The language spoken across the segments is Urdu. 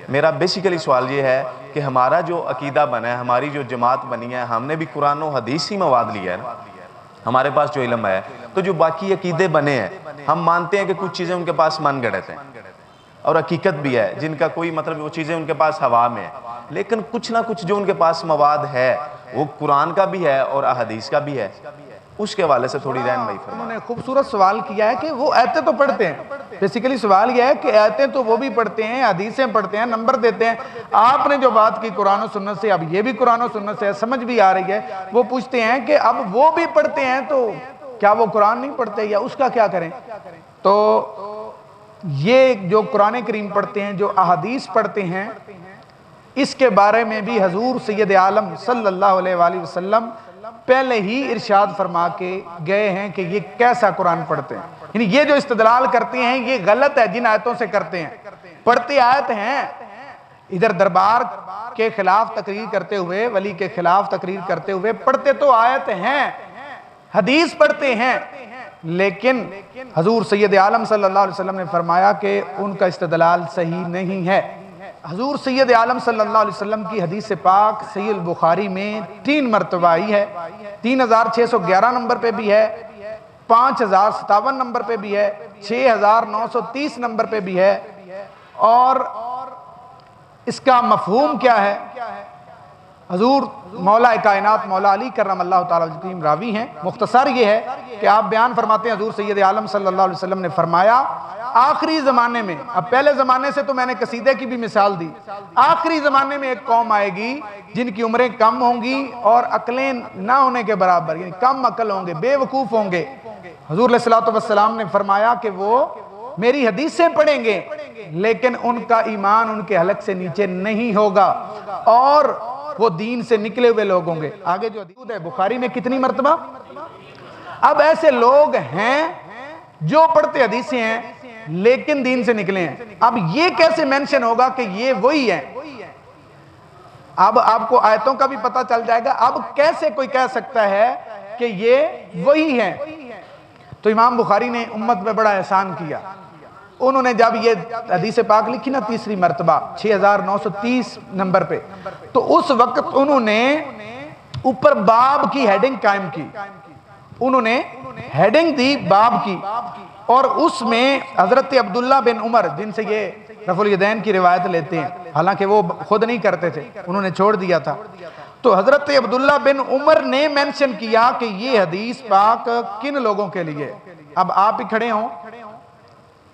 میرا بیسیکلی سوال یہ ہے کہ ہمارا جو عقیدہ بنا ہے، ہماری جو جماعت بنی ہے، ہم نے بھی قرآن و حدیث ہی مواد لیا ہے نا، ہمارے پاس جو علم ہے، تو جو باقی عقیدے بنے ہیں ہم مانتے ہیں کہ کچھ چیزیں ان کے پاس من گڑت ہیں اور حقیقت بھی ہے، جن کا کوئی مطلب وہ چیزیں ان کے پاس ہوا میں ہے، لیکن کچھ نہ کچھ جو ان کے پاس مواد ہے وہ قرآن کا بھی ہے اور احادیث کا بھی ہے، اس کے حوالے سے تھوڑی رہنمائی فرمائیں۔ انہوں نے خوبصورت سوال کیا ہے کہ وہ آیتیں تو پڑھتے ہیں، بیسیکلی سوال یہ ہے کہ آیتیں تو وہ بھی پڑھتے ہیں، حدیثیں پڑھتے ہیں، نمبر دیتے ہیں۔ آپ نے جو بات کی قرآن و سنت سے، اب یہ بھی قرآن و سنت سے سمجھ بھی آ رہی ہے، وہ پوچھتے ہیں کہ اب وہ بھی پڑھتے ہیں تو کیا وہ قرآن نہیں پڑھتے یا اس کا کیا کریں؟ تو یہ جو قرآن کریم پڑھتے ہیں، جو احادیث پڑھتے ہیں، اس کے بارے میں بھی حضور سید عالم صلی اللہ علیہ وآلہ وسلم پہلے ہی ارشاد فرما کے گئے ہیں کہ یہ کیسا قرآن پڑھتے ہیں۔ یعنی یہ جو استدلال کرتے ہیں یہ غلط ہے جن آیتوں سے کرتے ہیں۔ پڑھتے آیت ہیں، ادھر دربار کے خلاف تقریر کرتے ہوئے، ولی کے خلاف تقریر کرتے ہوئے پڑھتے تو آیت ہیں، حدیث پڑھتے ہیں، لیکن حضور سید عالم صلی اللہ علیہ وسلم نے فرمایا کہ ان کا استدلال صحیح نہیں ہے۔ حضور سید عالم صلی اللہ علیہ وسلم کی حدیث پاک صحیح البخاری میں 3 مرتبہ آئی ہے، 3611 نمبر پہ بھی ہے، 5057 نمبر پہ بھی ہے، 6930 نمبر پہ بھی ہے، اور اس کا مفہوم کیا ہے؟ حضور مولا کائنات مولا علی کرم اللہ تعالیٰ وجہ راوی ہیں۔ مختصر یہ ہے کہ آپ بیان فرماتے ہیں حضور سید عالم صلی اللہ علیہ وسلم نے فرمایا آخری زمانے میں، اب پہلے زمانے سے تو میں نے قصیدے کی بھی مثال دی، آخری زمانے میں ایک قوم آئے گی جن کی عمریں کم ہوں گی اور عقلیں نہ ہونے کے برابر، یعنی کم عقل ہوں گے، بے وقوف ہوں گے۔ حضور علیہ السلام نے فرمایا کہ وہ میری حدیثیں پڑھیں گے لیکن ان کا ایمان ان کے حلق سے نیچے نہیں ہوگا اور وہ دین سے نکلے ہوئے لوگ ہوں گے۔ آگے جو حدیث ہے بخاری میں کتنی مرتبہ؟ اب ایسے لوگ ہیں جو پڑھتے حدیثیں ہیں لیکن دین سے نکلے ہیں، اب یہ کیسے مینشن ہوگا کہ یہ وہی ہے؟ اب آپ کو آیتوں کا بھی پتہ چل جائے گا، اب کیسے کوئی کہہ سکتا ہے کہ یہ وہی ہے؟ تو امام بخاری نے امت میں بڑا احسان کیا، انہوں نے جب یہ حدیث پاک لکھی نا 3 مرتبہ 6930 نمبر پہ، تو اس وقت انہوں نے اوپر باب کی ہیڈنگ قائم کی، انہوں نے ہیڈنگ دی باب کی، اور اس میں حضرت عبداللہ بن عمر جن سے یہ رفع الیدین کی روایت لیتے ہیں، حالانکہ وہ خود نہیں کرتے تھے، انہوں نے چھوڑ دیا تھا، تو حضرت عبداللہ بن عمر نے مینشن کیا کہ یہ حدیث پاک کن لوگوں کے لیے۔ اب آپ ہی کھڑے ہوں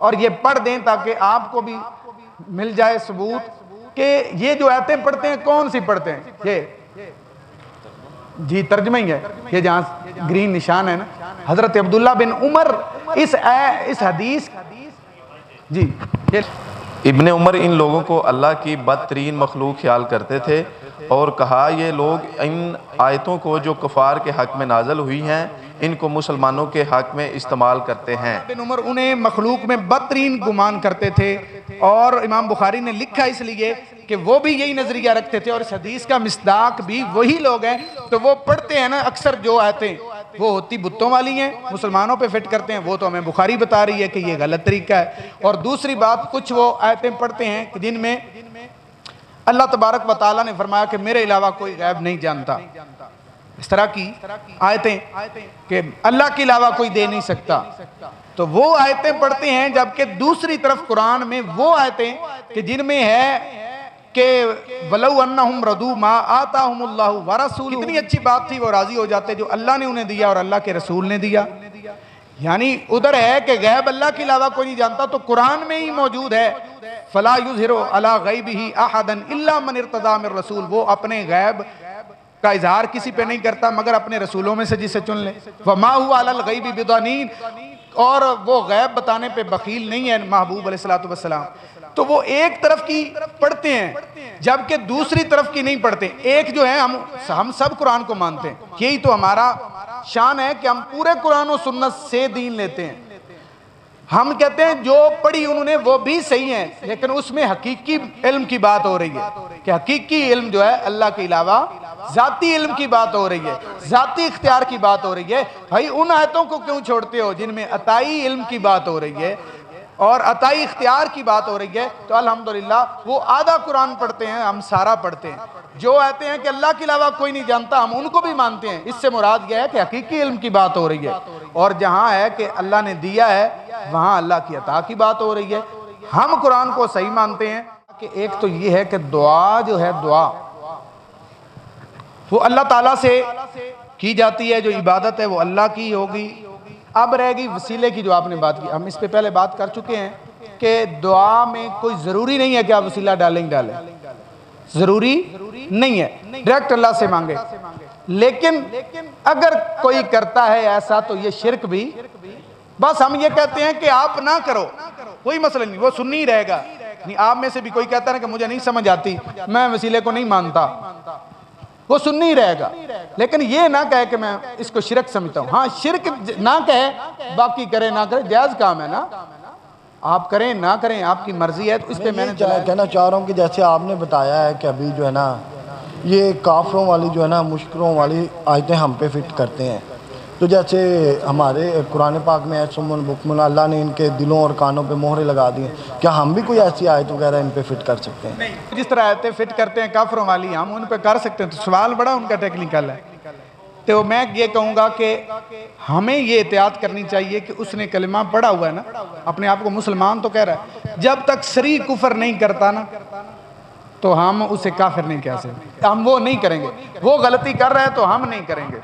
اور یہ پڑھ دیں تاکہ آپ کو بھی مل جائے ثبوت کہ یہ جو آیتیں پڑھتے ہیں کون سی پڑھتے ہیں۔ یہ جی ترجمہ ہی ہے، یہ جہاں گرین نشان ہے نا، حضرت عبداللہ بن عمر اس حدیث جی ابن عمر ان لوگوں کو اللہ کی بدترین مخلوق خیال کرتے تھے اور کہا یہ لوگ ان آیتوں کو جو کفار کے حق میں نازل ہوئی ہیں ان کو مسلمانوں کے حق میں استعمال کرتے ہیں۔ ابن عمر انہیں مخلوق میں بدترین گمان کرتے تھے، اور امام بخاری نے لکھا اس لیے کہ وہ بھی یہی نظریہ رکھتے تھے اور اس حدیث کا مصداق بھی وہی لوگ ہیں۔ تو وہ پڑھتے ہیں نا اکثر جو آیتیں وہ ہوتی بتوں والی ہیں، مسلمانوں پہ فٹ کرتے ہیں، وہ تو ہمیں بخاری بتا رہی ہے کہ یہ غلط طریقہ ہے۔ اور دوسری بات، کچھ وہ آیتیں پڑھتے ہیں جن میں اللہ تبارک و تعالیٰ نے فرمایا کہ میرے علاوہ کوئی غیب نہیں جانتا، اس طرح کی آیتیں کہ اللہ کے علاوہ کوئی دے نہیں سکتا، تو وہ آیتیں پڑھتے ہیں۔ جبکہ دوسری طرف قرآن میں وہ آیتیں کہ جن میں ہے کہ وَلَوْ أَنَّهُمْ رَضُوا مَا آتَاهُمُ اللَّهُ وَرَسُولُهُ، اتنی اچھی بات تھی وہ راضی ہو جاتے جو اللہ نے انہیں دیا اور اللہ کے رسول نے دیا۔ یعنی ادھر ہے کہ غیب اللہ کے علاوہ کوئی نہیں جانتا، تو قرآن میں ہی موجود ہے فَلَا يُظْهِرُ عَلَىٰ غَيْبِهِ أَحَدًا إِلَّا مَنِ ارْتَضَىٰ مِن رَسُولٍ، وہ اپنے غیب کا اظہار کسی پہ نہیں کرتا مگر اپنے رسولوں میں سے جسے چن لے۔ وَمَا هُوَ عَلَى الْغَيْبِ بِضَنِينٍ، اور وہ غیب بتانے پہ بخیل نہیں ہے محبوب علیہ السلام۔ تو وہ ایک طرف کی پڑھتے ہیں جبکہ دوسری طرف کی نہیں پڑھتے۔ ایک جو ہے ہم سب قرآن کو مانتے ہیں، یہی تو ہمارا شان ہے کہ ہم پورے قرآن و سنت سے دین لیتے ہیں۔ ہم کہتے ہیں جو پڑھی انہوں نے وہ بھی صحیح ہیں، لیکن اس میں حقیقی علم کی بات ہو رہی ہے کہ حقیقی علم جو ہے اللہ کے علاوہ ذاتی علم کی بات ہو رہی ہے، ذاتی اختیار کی بات ہو رہی ہے۔ بھائی ان آیتوں کو کیوں چھوڑتے ہو جن میں عطائی علم کی بات ہو رہی ہے؟ اور عطائی اختیار کی بات ہو رہی ہے تو الحمدللہ وہ آدھا قرآن پڑھتے ہیں، ہم سارا پڑھتے ہیں۔ جو آتے ہیں کہ اللہ کے علاوہ کوئی نہیں جانتا، ہم ان کو بھی مانتے ہیں۔ اس سے مراد یہ ہے کہ حقیقی علم کی بات ہو رہی ہے، اور جہاں ہے کہ اللہ نے دیا ہے وہاں اللہ کی عطا کی بات ہو رہی ہے۔ ہم قرآن کو صحیح مانتے ہیں کہ ایک تو یہ ہے کہ دعا جو ہے، دعا وہ اللہ تعالیٰ سے کی جاتی ہے، جو عبادت ہے وہ اللہ کی ہوگی۔ اب رہے گی وسیلے کی، جو آپ نے بات کی، ہم اس پہ پہلے بات کر چکے ہیں کہ دعا میں کوئی ضروری نہیں ہے کہ آپ وسیلہ ڈالیں، ضروری نہیں ہے ڈائریکٹ اللہ سے مانگے، لیکن اگر کوئی کرتا ہے ایسا تو یہ شرک بھی، بس ہم یہ کہتے ہیں کہ آپ نہ کرو، کوئی مسئلہ نہیں، وہ سنی ہی رہے گا۔ نہیں، آپ میں سے بھی کوئی کہتا ہے کہ مجھے نہیں سمجھ آتی، میں وسیلے کو نہیں مانتا، وہ سنی ہی رہے گا، لیکن یہ نہ کہے کہ میں اس کو شرک سمجھتا ہوں۔ ہاں شرک نہ کہے، باقی کرے نہ کرے جائز کام ہے نا، آپ کریں نہ کریں آپ کی مرضی ہے۔ تو اس پہ میں نے کہنا چاہ رہا ہوں کہ جیسے آپ نے بتایا ہے کہ ابھی جو ہے نا یہ کافروں والی جو ہے نا مشکلوں والی آیتیں ہم پہ فٹ کرتے ہیں، تو جیسے ہمارے قرآن پاک میں ہے سمن بکمن، اللہ نے ان کے دلوں اور کانوں پہ مہرے لگا دی ہیں، کیا ہم بھی کوئی ایسی آیت وغیرہ ان پہ فٹ کر سکتے ہیں؟ جس طرح آیتیں فٹ کرتے ہیں کافروں والی ہم ان پہ کر سکتے ہیں، تو سوال بڑا ان کا ٹیکنیکل ہے۔ تو میں یہ کہوں گا کہ ہمیں یہ احتیاط کرنی چاہیے کہ اس نے کلمہ پڑھا ہوا ہے نا، اپنے آپ کو مسلمان تو کہہ رہا ہے، جب تک صریح کفر نہیں کرتا نا تو ہم اسے کافر نہیں کہہ سکتے، ہم وہ نہیں کریں گے۔ وہ غلطی کر رہا ہے تو ہم نہیں کریں گے۔